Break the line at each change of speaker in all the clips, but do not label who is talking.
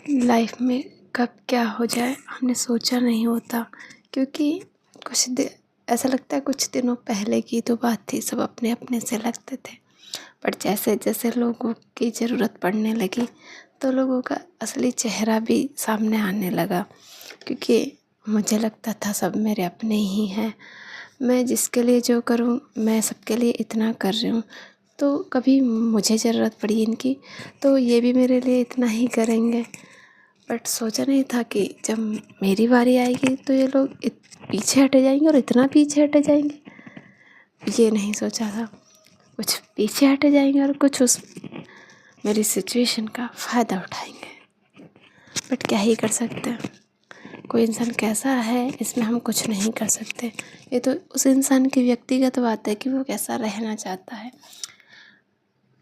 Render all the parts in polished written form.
Life में कब क्या हो जाए हमने सोचा नहीं होता, क्योंकि ऐसा लगता है कुछ दिनों पहले की तो बात थी, सब अपने अपने से लगते थे। पर जैसे जैसे लोगों की ज़रूरत पड़ने लगी तो लोगों का असली चेहरा भी सामने आने लगा, क्योंकि मुझे लगता था सब मेरे अपने ही हैं। मैं जिसके लिए जो करूं, मैं सबके लिए इतना कर रही हूँ, तो कभी मुझे ज़रूरत पड़ी इनकी तो ये भी मेरे लिए इतना ही करेंगे। बट सोचा नहीं था कि जब मेरी बारी आएगी तो ये लोग पीछे हटे जाएंगे, और इतना पीछे हटे जाएंगे ये नहीं सोचा था। कुछ पीछे हटे जाएंगे और कुछ उस मेरी सिचुएशन का फ़ायदा उठाएंगे। बट क्या ही कर सकते हैं, कोई इंसान कैसा है इसमें हम कुछ नहीं कर सकते। ये तो उस इंसान की व्यक्तिगत बात है कि वो कैसा रहना चाहता है,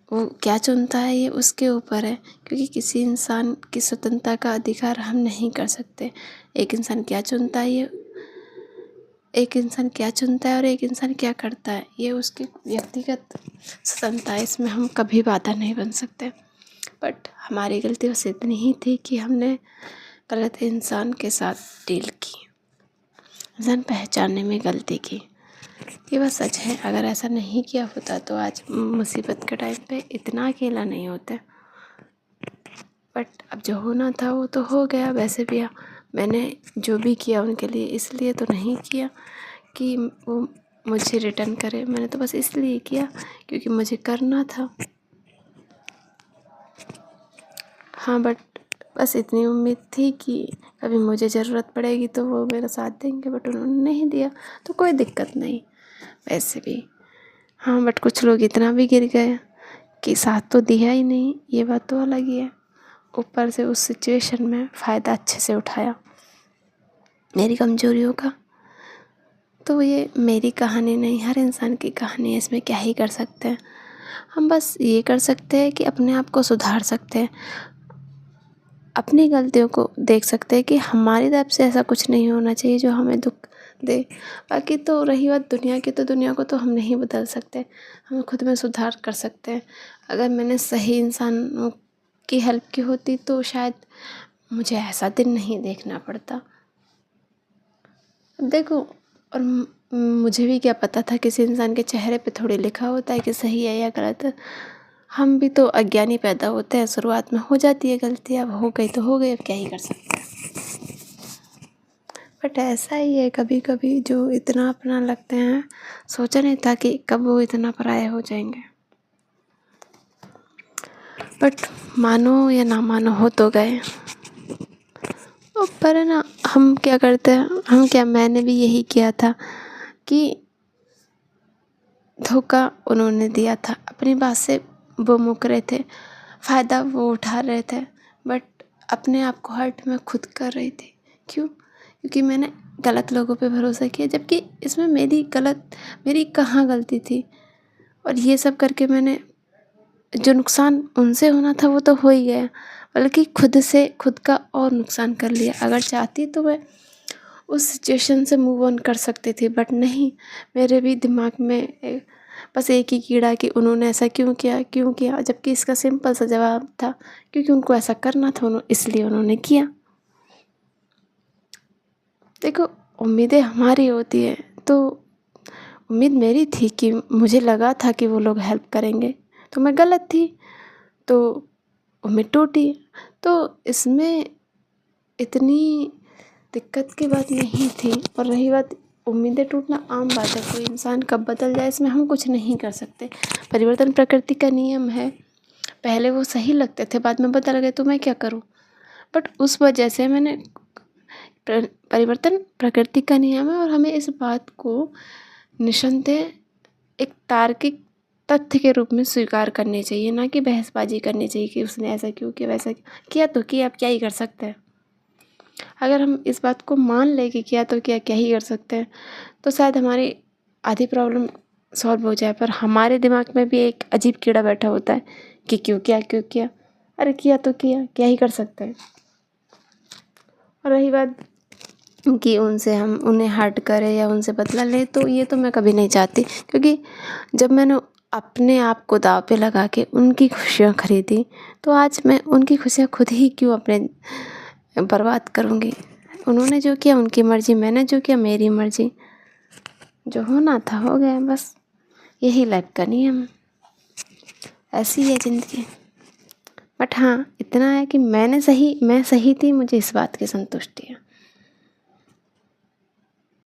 वो क्या चुनता है ये उसके ऊपर है, क्योंकि किसी इंसान की स्वतंत्रता का अधिकार हम नहीं कर सकते। एक इंसान क्या चुनता है और एक इंसान क्या करता है ये उसकी व्यक्तिगत स्वतंत्रता है, इसमें हम कभी बाधा नहीं बन सकते। बट हमारी गलती बस इतनी ही थी कि हमने गलत इंसान के साथ डील की, इंसान पहचानने में गलती की। ये बस सच है, अगर ऐसा नहीं किया होता तो आज मुसीबत के टाइम पे इतना अकेला नहीं होता। बट अब जो होना था वो तो हो गया। वैसे भी मैंने जो भी किया उनके लिए इसलिए तो नहीं किया कि वो मुझे रिटर्न करे, मैंने तो बस इसलिए किया क्योंकि मुझे करना था। हाँ, बट बस इतनी उम्मीद थी कि कभी मुझे ज़रूरत पड़ेगी तो वो मेरा साथ देंगे, बट उन्होंने नहीं दिया तो कोई दिक्कत नहीं। वैसे भी हाँ, बट कुछ लोग इतना भी गिर गए कि साथ तो दिया ही नहीं, ये बात तो अलग ही है। ऊपर से उस सिचुएशन में फ़ायदा अच्छे से उठाया मेरी कमज़ोरियों का। तो ये मेरी कहानी नहीं, हर इंसान की कहानी है। इसमें क्या ही कर सकते हैं हम, बस ये कर सकते हैं कि अपने आप को सुधार सकते हैं, अपनी गलतियों को देख सकते हैं कि हमारी तरफ से ऐसा कुछ नहीं होना चाहिए जो हमें दुख दे। बाकी तो रही बात दुनिया की, तो दुनिया को तो हम नहीं बदल सकते, हम खुद में सुधार कर सकते हैं। अगर मैंने सही इंसानों की हेल्प की होती तो शायद मुझे ऐसा दिन नहीं देखना पड़ता। देखो, और मुझे भी क्या पता था किसी इंसान के चेहरे पे थोड़ी लिखा होता है कि सही है या गलत। हम भी तो अज्ञानी पैदा होते हैं, शुरुआत में हो जाती है गलती, अब हो गई तो हो गई, अब क्या ही कर सकते हैं। बट ऐसा ही है, कभी कभी जो इतना अपना लगते हैं, सोचा नहीं था कि कब वो इतना पराये हो जाएंगे। बट मानो या ना मानो हो तो गए। पर है ना, हम क्या करते हैं, मैंने भी यही किया था कि धोखा उन्होंने दिया था, अपनी बात से वो मुकर रहे थे, फ़ायदा वो उठा रहे थे, बट अपने आप को हर्ट मैं खुद कर रही थी। क्यों? क्योंकि मैंने गलत लोगों पे भरोसा किया, जबकि इसमें मेरी कहाँ गलती थी। और ये सब करके मैंने जो नुकसान उनसे होना था वो तो हो ही गया, बल्कि खुद का और नुकसान कर लिया। अगर चाहती तो मैं उस सिचुएशन से मूव ऑन कर सकती थी, बट नहीं, मेरे भी दिमाग में बस एक ही कीड़ा कि उन्होंने ऐसा क्यों किया, जबकि इसका सिंपल सा जवाब था क्योंकि उनको ऐसा करना था, इसलिए उन्होंने किया। देखो, उम्मीदें हमारी होती है, तो उम्मीद मेरी थी कि मुझे लगा था कि वो लोग हेल्प करेंगे, तो मैं गलत थी, तो उम्मीद टूटी। तो इसमें इतनी दिक्कत की बात नहीं थी। और रही बात, उम्मीदें टूटना आम बात है, कोई इंसान कब बदल जाए इसमें हम कुछ नहीं कर सकते। परिवर्तन प्रकृति का नियम है, पहले वो सही लगते थे, बाद में बदल गए तो मैं क्या करूं। बट उस वजह से मैंने परिवर्तन प्रकृति का नियम है, और हमें इस बात को निस्संदेह एक तार्किक तथ्य के रूप में स्वीकार करनी चाहिए, ना कि बहसबाजी करनी चाहिए कि उसने ऐसा क्यों किया, वैसा किया तो किया, अब क्या ही कर सकते हैं। अगर हम इस बात को मान लें कि किया तो क्या ही कर सकते हैं, तो शायद हमारी आधी प्रॉब्लम सॉल्व हो जाए। पर हमारे दिमाग में भी एक अजीब कीड़ा बैठा होता है कि क्यों किया, अरे किया तो किया, क्या ही कर सकते हैं। और रही बात कि उन्हें हर्ट करे या उनसे बदला ले, तो ये तो मैं कभी नहीं चाहती, क्योंकि जब मैंने अपने आप को दाँव पे लगा के उनकी खुशियाँ खरीदी, तो आज मैं उनकी खुशियाँ खुद ही क्यों अपने बर्बाद करूँगी। उन्होंने जो किया उनकी मर्ज़ी, मैंने जो किया मेरी मर्ज़ी। जो होना था हो गया, बस यही लाइफ का नियम, ऐसी है ज़िंदगी। बट हाँ, इतना है कि मैं सही थी, मुझे इस बात की संतुष्टि है।